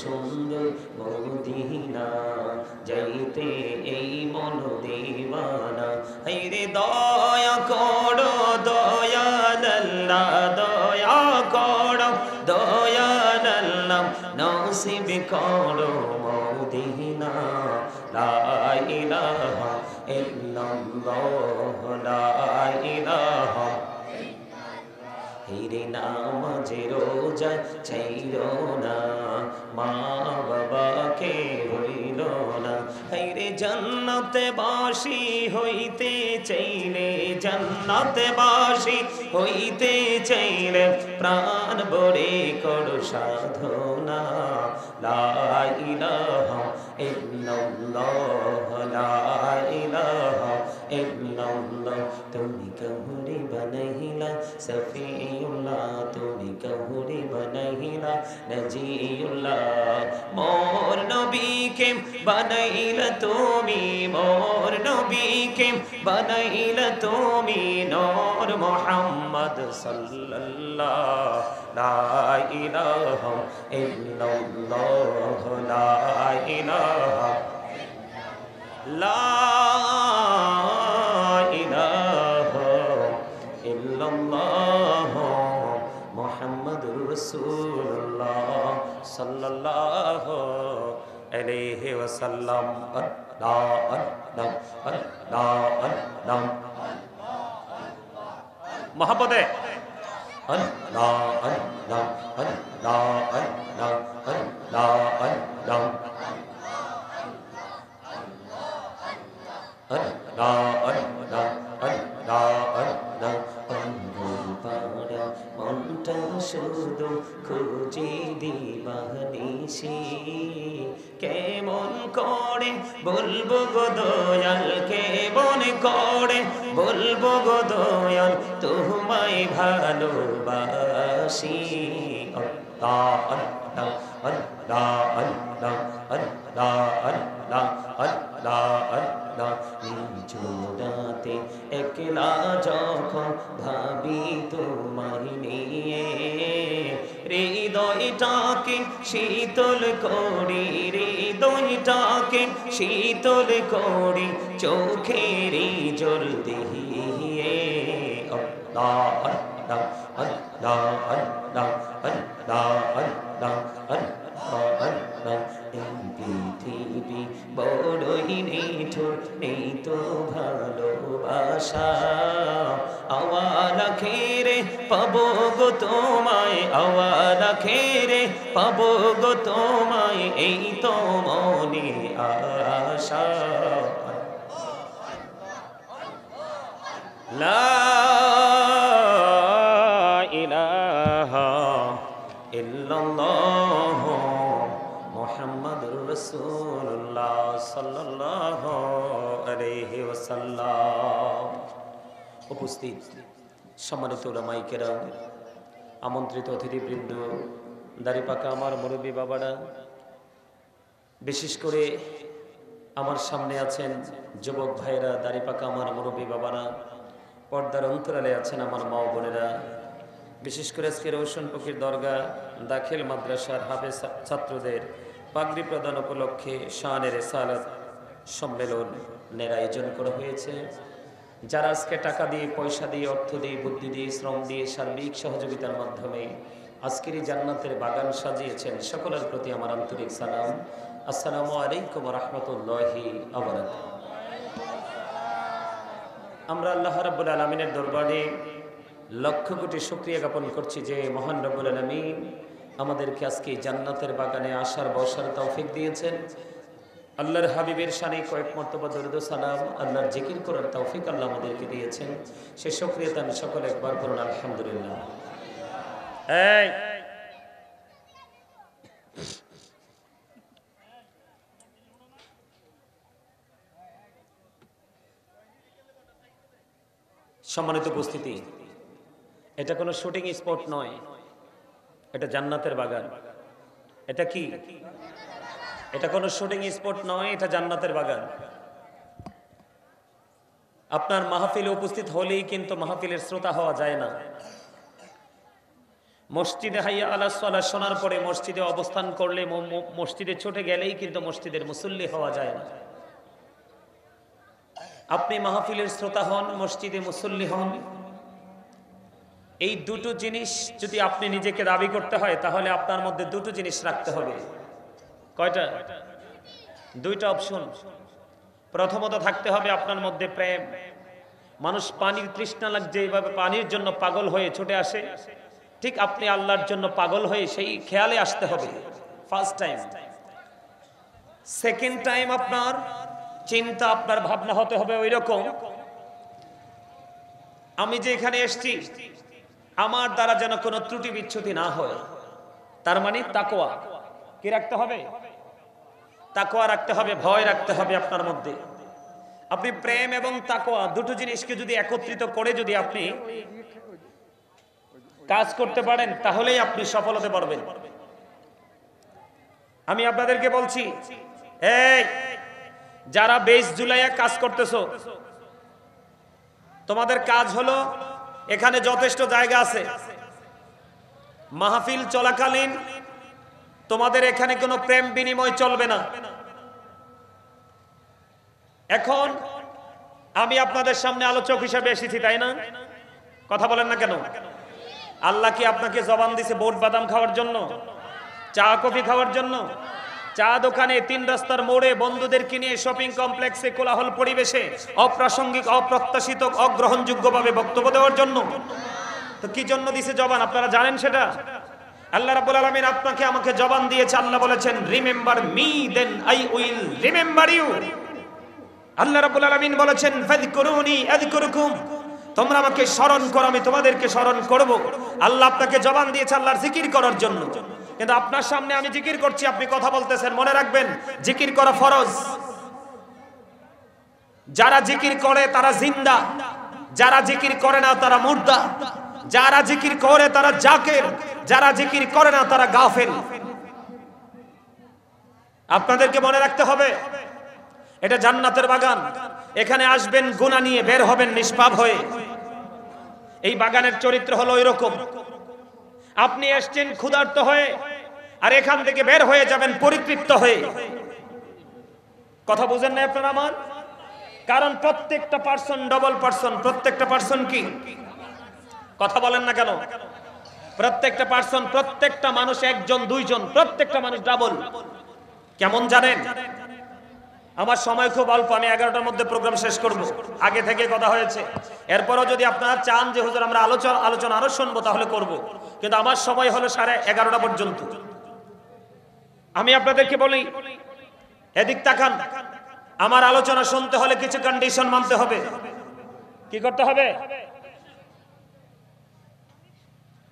সুন্দর মদিনা, যাইতে এই মন দিওয়ানা। হায়রে দয়া করো দয়াল আল্লাহ, দয়া করো দয়াল আল্লাহ, নসিব করো মদিনা। লা ইলাহা ইল্লাল্লাহ, লা ইলাহা। হিরে নামাজে রোজা ছাইরো না, মা বাবাকে ভুইল না। হিরে জান্নাতে বাসি হইতে চাইলে, জান্নাতে বাসি হইতে চাইলে প্রাণ ভরে করো সাধনা। লা ইলাহা ইল্লাল্লাহ, লা ইলাহা ইল্লাল্লাহ। তুমি কাহুরি বানাইলা সফিউল্লাহ, তুমি কাহুরি বানাইলা নজিউল্লাহ। মোর নবীকে বানাইলা তুমি, মোর নবীকে বানাইলা তুমি নূর মুহাম্মদ সাল্লাল্লাহ। লা ইলাহা ইল্লাল্লাহ, লা ইলাহা, লা ইলাহা ইল্লাল্লাহ মুহাম্মাদুর রাসূলুল্লাহ সাল্লাল্লাহু আলাইহি ওয়াসাল্লাম। আল্লাহ আল্লাহ আল্লাহ আল্লাহ মহব্বতে আল্লাহ আল্লাহ আল্লাহ আল্লাহ আল্লাহ আল্লাহ আল্লাহ আল্লাহ আল্লাহ আল্লাহ। পাড়া মনটা শুধু খুঁজে দিবানিসি, কেমন করে বলবো গো দয়াল, কেমন করে বলবো গো দয়াল, তোমায় ভালোবাসি। আল্লাহ আল্লাহ আল্লাহ আল্লাহ আল্লাহ আল্লাহ আল্লাহ আল্লাহ। নিঝুরাতে একলা যখন ভাবি তোমায় নিয়ে, হৃদয়টাকে শীতল করি, হৃদয়টাকে শীতল করি চোখেরই জল দিয়ে। আল্লাহ আল্লাহ আল্লাহ আল্লাহ আল্লাহ আল্লাহ আল্লাহ। এই পৃথিবী বড়ই নিঠুর, নেই তো ভালোবাসা। আওয়ালা খেরে পাবো গো তোমায়, আওয়ালা খেরে পাবো গো তোমায়, এই তো মনে আশা। লা ইলাহা ইল্লাল্লাহ মুহাম্মাদুর রাসূলুল্লাহ সাল্লাল্লাহু আলাইহি ওয়াসাল্লাম। উপস্থিত সম্মানিত উলামায়ে কেরাম, আমন্ত্রিত অতিথিবৃন্দ, দাড়িপাকা আমার মুরব্বী বাবারা, বিশেষ করে আমার সামনে আছেন যুবক ভাইরা, দাড়িপাকা আমার মুরব্বী বাবারা, পর্দার অন্তরালে আছেন আমার মা বোনেরা, বিশেষ করে আজকে রওশন ফকির দরগা দাখিল মাদ্রাসার হাফেজ ছাত্রদের পাগড়ি প্রদান উপলক্ষে শানের রিসালাত সম্মেলনের আয়োজন করা হয়েছে। যারা আজকে টাকা দিয়ে, পয়সা দিয়ে, অর্থ দিয়ে, বুদ্ধি দিয়ে, শ্রম দিয়ে, সার্বিক সহযোগিতার মাধ্যমে আজকের এই জান্নাতের বাগান সাজিয়েছেন, সকলের প্রতি আমার আন্তরিক সালাম। আসসালামু আলাইকুম ওয়া রাহমাতুল্লাহি ওয়া বারাকাতুহু। আমরা আল্লাহ রাব্বুল আলামিনের দরবারে লক্ষ কোটি শুকরিয়া জ্ঞাপন করছি যে মহান রব্বুল আলামিন আমাদেরকে আজকে জান্নাতের বাগানে আসার বসার তৌফিক দিয়েছেন। আল্লাহর হাবিবের শানে কয়েক মর্তবা দরুদ ও সালাম, আল্লাহর জিকির করার তৌফিক আল্লাহ আমাদেরকে দিয়েছেন। সে শুকরিয়া আমি সকলে একবার করুন আলহামদুলিল্লাহ। এই সম্মানিত উপস্থিতি, এটা কোনো শুটিং স্পট নয়, এটা জান্নাতের বাগান। এটা কি? এটা কোনো শুটিং স্পট নয়, এটা জান্নাতের বাগান। আপনার মাহফিলে উপস্থিত হলেই কিন্তু মাহফিলের শ্রোতা হওয়া যায় না। মসজিদে হাইয়া আলাস সালাহ শোনার পরে মসজিদে অবস্থান করলে, মসজিদে ছুটে গেলেই কিন্তু মসজিদের মুসল্লি হওয়া যায় না। আপনি মাহফিলের শ্রোতা হন, মসজিদে মুসল্লি হন, এই দুটো জিনিস যদি আপনি নিজেকে দাবি করতে হয় তাহলে আপনার মধ্যে দুটো জিনিস রাখতে হবে। কয়টা? দুইটা অপশন। প্রথমত থাকতে হবে আপনার মধ্যে প্রেম। মানুষ পানির তৃষ্ণা লাগছে, এইভাবে পানির জন্য পাগল হয়ে ছুটে আসে, ঠিক আপনি আল্লাহর জন্য পাগল হয়ে সেই খেয়ালে আসতে হবে ফার্স্ট টাইম। সেকেন্ড টাইম আপনার চিন্তা, আপনার ভাবনা হতে হবে ওই রকম, আমি যে এখানে এসেছি আমার দ্বারা যেন কোনো ত্রুটি বিচ্ছুতি না হয়। তার মানে তাকওয়া কি রাখতে হবে? তাকওয়া রাখতে হবে, ভয় রাখতে হবে আপনার মধ্যে। আপনি প্রেম এবং তাকওয়া দুটো জিনিসকে যদি একত্রিত করে যদি আপনি কাজ করতে পারেন তাহলেই আপনি সফল হতে পারবেন। আমি আপনাদেরকে বলছি, এই যারা বেশ জুলাইয়া কাজ করতেছো, তোমাদের কাজ হলো, এখানে যথেষ্ট জায়গা আছে, মাহফিল চলাকালীন তোমাদের এখানে কোনো প্রেম বিনিময় চলবে না। এখন আমি আপনাদের সামনে আলোচক হিসেবে এসেছি, তাই না? কথা বলেন না কেন? আল্লাহ কি আপনাকে জবান দিছে বোট বাদাম খাওয়ার জন্য, চা কফি খাওয়ার জন্য, চা দোকানে, তিন রাস্তার মোড়ে বন্ধুদেরকে নিয়ে শপিং কমপ্লেক্সে কোলাহল পরিবেশে অপ্রাসঙ্গিক, অপ্রত্যাশিত, অগ্রহণযোগ্যভাবে বক্তব্য দেওয়ার জন্য? তো কি জন্য দিছে জবান আপনারা জানেন সেটা? আল্লাহ রাব্বুল আলামিন আপনাকে আমাকে জবান দিয়েছে। আল্লাহ বলেছেন, remember me then I will remember you. Allah রাব্বুল আলামিন বলেছেন, ফাযকুরুনি আযকুরুকুম, তোমরা আমাকে স্মরণ করো, আমি তোমাদেরকে স্মরণ করব। আল্লাহ আপনাকে জবান দিয়েছে আল্লাহর জিকির করার জন্য, কিন্তু আপনার সামনে আমি জিকির করছি, আপনি কথা বলতেছেন। মনে রাখবেন, জিকির করা ফরজ। যারা জিকির করে তারা জিন্দা, যারা জিকির করে না তারা মুর্দা। যারা জিকির করে তারা জাকির, যারা জিকির করে না তারা গাফেল। আপনাদেরকে মনে রাখতে হবে, এটা জান্নাতের বাগান। এখানে আসবেন গুনাহ নিয়ে, বের হবেন নিষ্পাপ হয়ে। এই বাগানের চরিত্র হলো এরকম, আপনি এসেছেন ক্ষুধার্ত হয়ে, আর এখান থেকে বের হয়ে যাবেন পরিতৃপ্ত হয়ে। কথা বুঝেন না আপনারা আমার? কারণ প্রত্যেকটা পার্সন ডবল পার্সন। প্রত্যেকটা পার্সন কি? কথা বলেন না কেন? প্রত্যেকটা পার্সন, প্রত্যেকটা মানুষ একজন দুইজন, প্রত্যেকটা মানুষ ডাবল। কেমন জানেন? আমার সময় খুব অল্প, আমি 11টার মধ্যে প্রোগ্রাম শেষ করব, আগে থেকে কথা হয়েছে। এরপরও যদি আপনারা চান যে হুজুর আমরা আলোচনা আরো শুনবো তাহলে করব, কিন্তু আমার সময় হলো 11:30 পর্যন্ত। আমি আপনাদেরকে বলি, এদিক তাকান। আমার আলোচনা শুনতে হলে কিছু কন্ডিশন মানতে হবে। কি করতে হবে?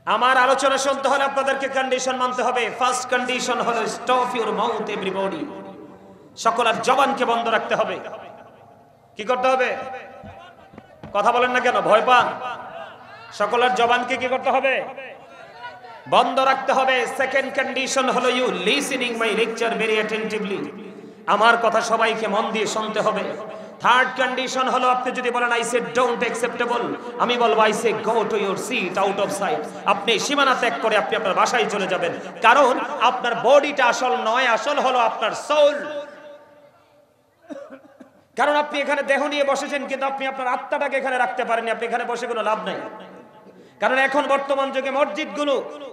আমার আলোচনা শুনতে হলে আপনাদেরকে কন্ডিশন মানতে হবে। ফার্স্ট কন্ডিশন হলো স্টপ ইউর মাউথ এভরিবডি। সকলের জবানকে বন্ধ রাখতে হবে। কি করতে হবে? কথা বলেন না কেন? ভয় পান? সকলের জবানকে কি করতে হবে? বন্ধ রাখতে হবে। সেকেন্ড কন্ডিশন হলো you listening my lecture very attentively. আমার কথা সবাইকে মন দিয়ে শুনতে হবে। থার্ড কন্ডিশন হলো, আপনি যদি বলেন আই সে ডোন্ট অ্যাকসেপ্টেবল, আমি বলবো I say go to your seat out of sight. আপনি সীমানা ত্যাগ করে আপনি আপনার বাসায় চলে যাবেন, কারণ আপনার বডিটা আসল নয়, আসল হলো আপনার সোল। কারণ আপনি এখানে দেহ নিয়ে বসেছেন, কিন্তু আপনি আপনার আত্মাটাকে এখানে রাখতে পারেননি। আপনি এখানে বসে কোনো লাভ নাই। কারণ এখন বর্তমান যুগে মসজিদগুলো